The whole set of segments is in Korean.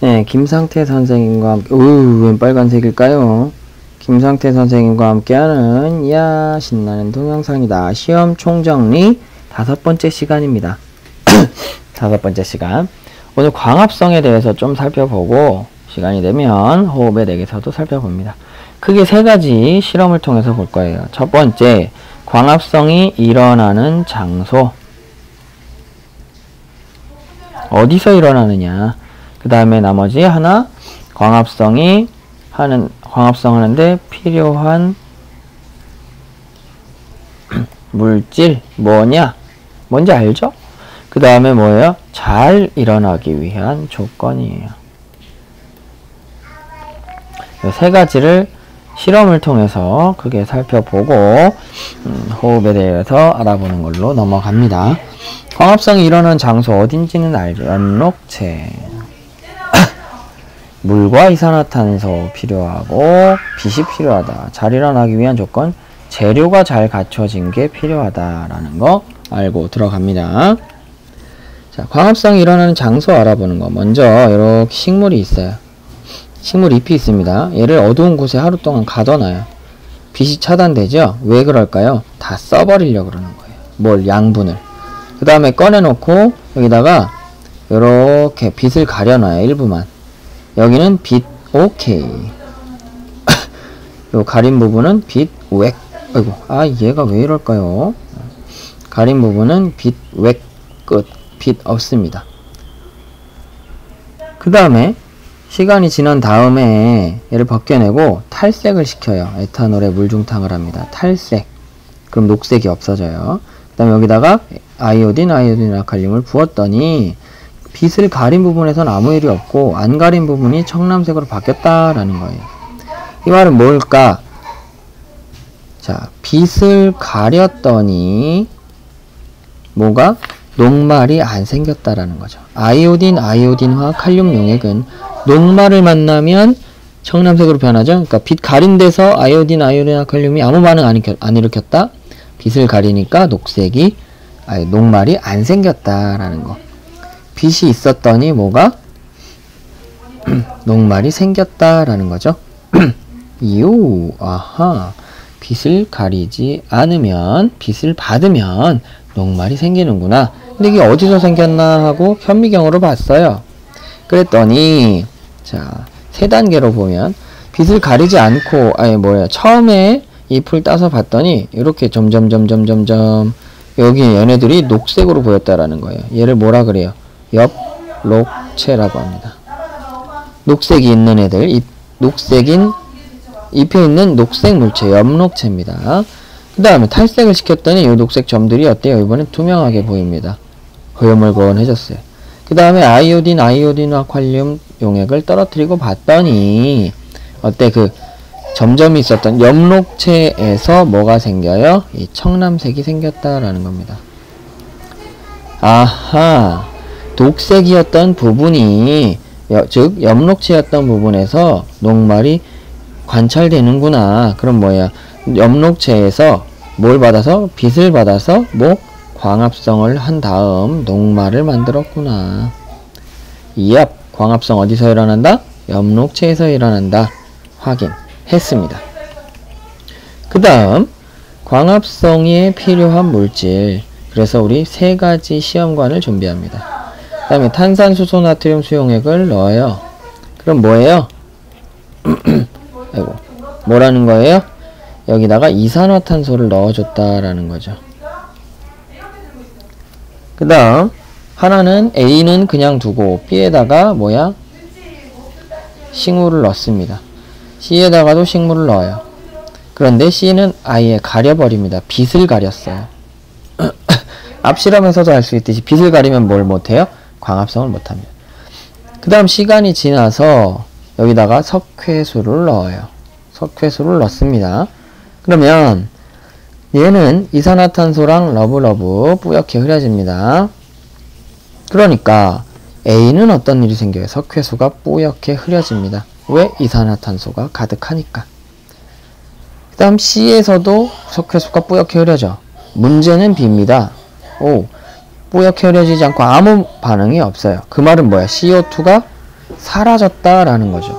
네, 김상태 선생님과 함께, 웬 빨간색일까요? 김상태 선생님과 함께하는, 이야, 신나는 동영상이다. 시험 총정리 5번째 시간입니다. 5번째 시간. 오늘 광합성에 대해서 좀 살펴보고, 시간이 되면 호흡에 대해서도 살펴봅니다. 크게 3가지 실험을 통해서 볼 거예요. 첫 번째, 광합성이 일어나는 장소. 어디서 일어나느냐. 그 다음에 나머지 하나, 광합성 하는데 필요한 물질 뭐냐? 뭔지 알죠? 그 다음에 뭐예요? 잘 일어나기 위한 조건이에요. 이 3가지를 실험을 통해서 크게 살펴보고 호흡에 대해서 알아보는 걸로 넘어갑니다. 광합성이 일어나는 장소 어딘지는 알죠? 연록체. 물과 이산화탄소 필요하고 빛이 필요하다. 잘 일어나기 위한 조건, 재료가 잘 갖춰진 게 필요하다라는 거 알고 들어갑니다. 자, 광합성이 일어나는 장소 알아보는 거. 먼저 이렇게 식물이 있어요. 식물 잎이 있습니다. 얘를 어두운 곳에 하루 동안 가둬놔요. 빛이 차단되죠? 왜 그럴까요? 다 써버리려고 그러는 거예요. 뭘? 양분을. 그 다음에 꺼내놓고 여기다가 이렇게 빛을 가려놔요. 일부만. 여기는 빛 오케이. 요 가린 부분은 빛 웩. 아이고, 얘가 왜 이럴까요? 가린 부분은 빛 웩 끝. 빛 없습니다. 그 다음에 시간이 지난 다음에 얘를 벗겨내고 탈색을 시켜요. 에탄올에 물중탕을 합니다. 탈색. 그럼 녹색이 없어져요. 그 다음에 여기다가 아이오딘 나칼륨을 부었더니 빛을 가린 부분에선 아무 일이 없고 안 가린 부분이 청남색으로 바뀌었다라는 거예요. 이 말은 뭘까? 자, 빛을 가렸더니 뭐가? 녹말이 안 생겼다라는 거죠. 아이오딘화 칼륨 용액은 녹말을 만나면 청남색으로 변하죠. 그러니까 빛 가린 데서 아이오딘화 칼륨이 아무 반응 안 일으켰다. 빛을 가리니까 녹말이 안 생겼다라는 거. 빛이 있었더니 뭐가? 녹말이 생겼다라는 거죠. 아하. 빛을 가리지 않으면, 빛을 받으면 녹말이 생기는구나. 근데 이게 어디서 생겼나 하고 현미경으로 봤어요. 그랬더니, 자, 3단계로 보면, 빛을 가리지 않고, 처음에 잎을 따서 봤더니, 이렇게 점점, 여기 얘네들이 녹색으로 보였다라는 거예요. 얘를 뭐라 그래요? 엽록체라고 합니다. 녹색이 있는 애들, 잎에 있는 녹색 물체, 엽록체입니다. 그 다음에 탈색을 시켰더니 이 녹색 점들이 어때요? 이번엔 투명하게 보입니다. 흐물흐물해졌어요. 그 다음에 아이오딘화 칼륨 용액을 떨어뜨리고 봤더니 어때? 그 점점이 있었던 엽록체에서 뭐가 생겨요? 이 청남색이 생겼다라는 겁니다. 아하, 녹색이었던 부분이 즉 엽록체였던 부분에서 녹말이 관찰되는구나. 그럼 뭐야? 엽록체에서 뭘 받아서? 빛을 받아서 광합성을 한 다음 녹말을 만들었구나. 이압, 광합성 어디서 일어난다? 엽록체에서 일어난다. 확인했습니다. 그 다음 광합성에 필요한 물질. 그래서 우리 3가지 시험관을 준비합니다. 그 다음에 탄산수소 나트륨 수용액을 넣어요. 그럼 뭐예요? 뭐라는 거예요? 여기다가 이산화탄소를 넣어줬다라는 거죠. 그 다음 하나는 A는 그냥 두고 B에다가 식물을 넣습니다. C에다가도 식물을 넣어요. 그런데 C는 아예 가려버립니다. 빛을 가렸어요. 앞 실험에서도 할 수 있듯이 빛을 가리면 뭘 못해요? 광합성을 못합니다. 그 다음 시간이 지나서 여기다가 석회수를 넣어요. 석회수를 넣습니다. 그러면 얘는 이산화탄소랑 러블러브 뿌옇게 흐려집니다. 그러니까 A는 어떤 일이 생겨요? 석회수가 뿌옇게 흐려집니다. 왜? 이산화탄소가 가득하니까. 그 다음 C에서도 석회수가 뿌옇게 흐려져. 문제는 B입니다. 뿌옇게 흐려지지 않고 아무 반응이 없어요. 그 말은 뭐야? CO2가 사라졌다라는 거죠.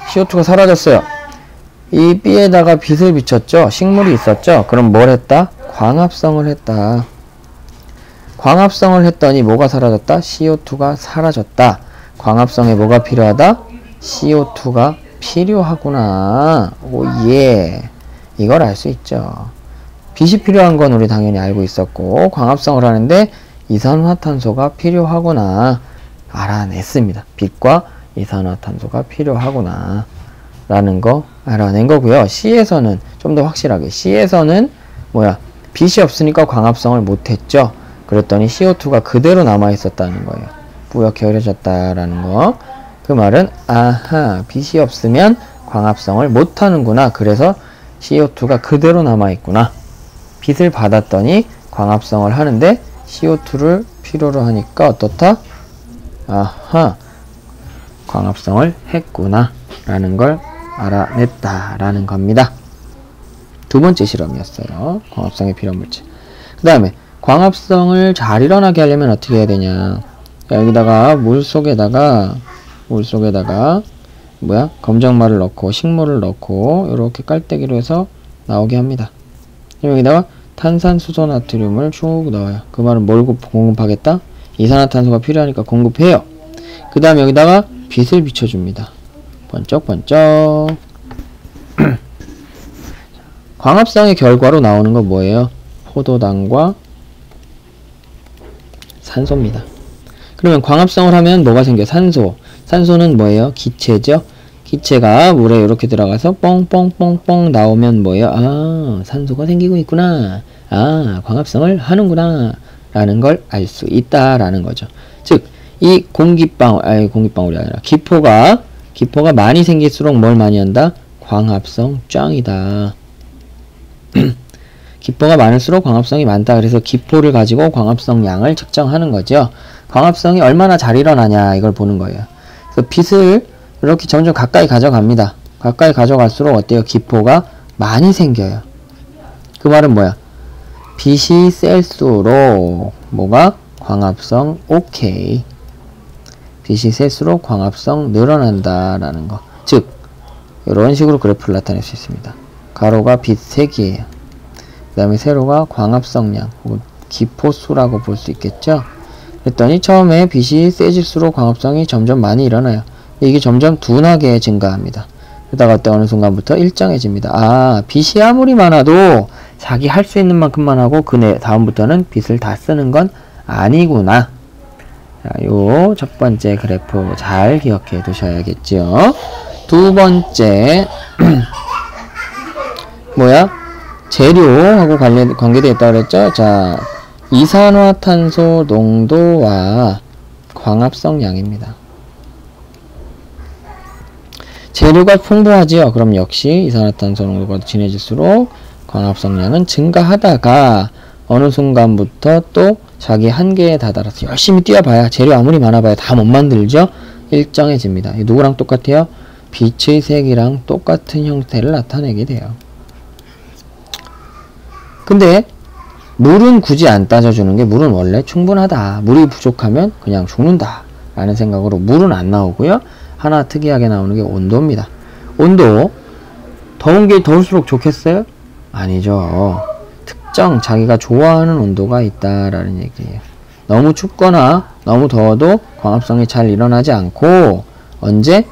CO2가 사라졌어요. 이 B에다가 빛을 비췄죠. 식물이 있었죠. 그럼 뭘 했다? 광합성을 했다. 광합성을 했더니 뭐가 사라졌다? CO2가 사라졌다. 광합성에 뭐가 필요하다? CO2가 필요하구나. 오예. 이걸 알 수 있죠. 빛이 필요한 건 우리 당연히 알고 있었고, 광합성을 하는데 이산화탄소가 필요하구나 알아냈습니다. 빛과 이산화탄소가 필요하구나 라는 거 알아낸 거고요. C에서는 좀 더 확실하게, C에서는 뭐야? 빛이 없으니까 광합성을 못했죠. 그랬더니 CO2가 그대로 남아있었다는 거예요. 뿌옇게 흐려졌다라는 거. 그 말은 아하, 빛이 없으면 광합성을 못하는구나. 그래서 CO2가 그대로 남아있구나. 빛을 받았더니 광합성을 하는데 CO2를 필요로 하니까 어떻다? 아하, 광합성을 했구나 라는 걸 알아냈다라는 겁니다. 두 번째 실험이었어요. 광합성의 필요한 물질. 그 다음에 광합성을 잘 일어나게 하려면 어떻게 해야 되냐. 여기다가 물속에다가 뭐야? 검정말을 넣고 식물을 넣고 이렇게 깔때기로 해서 나오게 합니다. 여기다가 탄산수소 나트륨을 쭉 넣어요. 그 말은 뭘 공급하겠다? 이산화탄소가 필요하니까 공급해요. 그 다음에 여기다가 빛을 비춰줍니다. 번쩍번쩍. 광합성의 결과로 나오는 건 뭐예요? 포도당과 산소입니다. 그러면 광합성을 하면 뭐가 생겨? 산소. 산소는 뭐예요? 기체죠? 기체가 물에 이렇게 들어가서 뻥뻥뻥뻥 나오면 뭐예요? 아, 산소가 생기고 있구나. 아, 광합성을 하는구나. 라는 걸 알 수 있다라는 거죠. 즉, 이 공기방울이 아니라 기포가 많이 생길수록 뭘 많이 한다? 광합성 짱이다. 기포가 많을수록 광합성이 많다. 그래서 기포를 가지고 광합성 양을 측정하는 거죠. 광합성이 얼마나 잘 일어나냐 이걸 보는 거예요. 그래서 빛을 이렇게 점점 가까이 가져갑니다. 가까이 가져갈수록 어때요? 기포가 많이 생겨요. 그 말은 뭐야? 빛이 셀수록 뭐가? 광합성 오케이. 빛이 셀수록 광합성 늘어난다라는 거. 즉 이런 식으로 그래프를 나타낼 수 있습니다. 가로가 빛 색이에요. 그 다음에 세로가 광합성량 혹은 기포수라고 볼 수 있겠죠. 그랬더니 처음에 빛이 세질수록 광합성이 점점 많이 일어나요. 이게 점점 둔하게 증가합니다. 그러다가 어느 순간부터 일정해집니다. 아, 빛이 아무리 많아도 자기 할 수 있는 만큼만 하고 그 다음부터는 빛을 다 쓰는 건 아니구나. 자, 요 첫 번째 그래프 잘 기억해 두셔야겠죠. 두 번째 뭐야? 재료하고 관계되어 있다고 그랬죠? 자, 이산화탄소 농도와 광합성량입니다. 재료가 풍부하지요. 그럼 역시 이산화탄소 농도가 진해질수록 광합성량은 증가하다가 어느 순간부터 또 자기 한계에 다다라서 열심히 뛰어봐야 재료 아무리 많아봐야 다 못 만들죠. 일정해집니다. 누구랑 똑같아요? 빛의 색이랑 똑같은 형태를 나타내게 돼요. 근데 물은 굳이 안 따져주는 게, 물은 원래 충분하다. 물이 부족하면 그냥 죽는다 라는 생각으로 물은 안 나오고요. 하나 특이하게 나오는 게 온도입니다. 온도, 더운 게 더울수록 좋겠어요? 아니죠. 특정 자기가 좋아하는 온도가 있다라는 얘기예요. 너무 춥거나 너무 더워도 광합성이 잘 일어나지 않고 언제?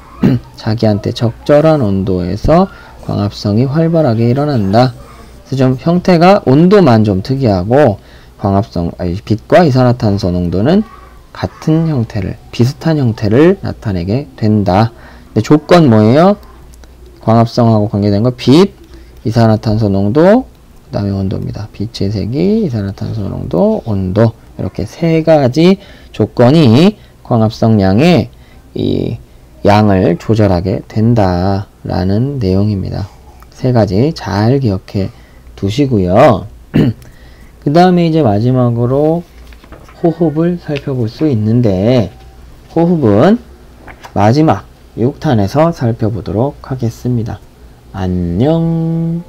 자기한테 적절한 온도에서 광합성이 활발하게 일어난다. 그래서 좀 형태가 온도만 좀 특이하고 빛과 이산화탄소 농도는 같은 형태를, 비슷한 형태를 나타내게 된다. 근데 조건 뭐예요? 광합성하고 관계된 거 빛, 이산화탄소 농도, 그 다음에 온도입니다. 빛의 색이, 이산화탄소 농도, 온도. 이렇게 세 가지 조건이 광합성량의 이 양을 조절하게 된다라는 내용입니다. 세 가지 잘 기억해 두시고요. 그 다음에 이제 마지막으로 호흡을 살펴볼 수 있는데, 호흡은 마지막 6탄에서 살펴보도록 하겠습니다. 안녕.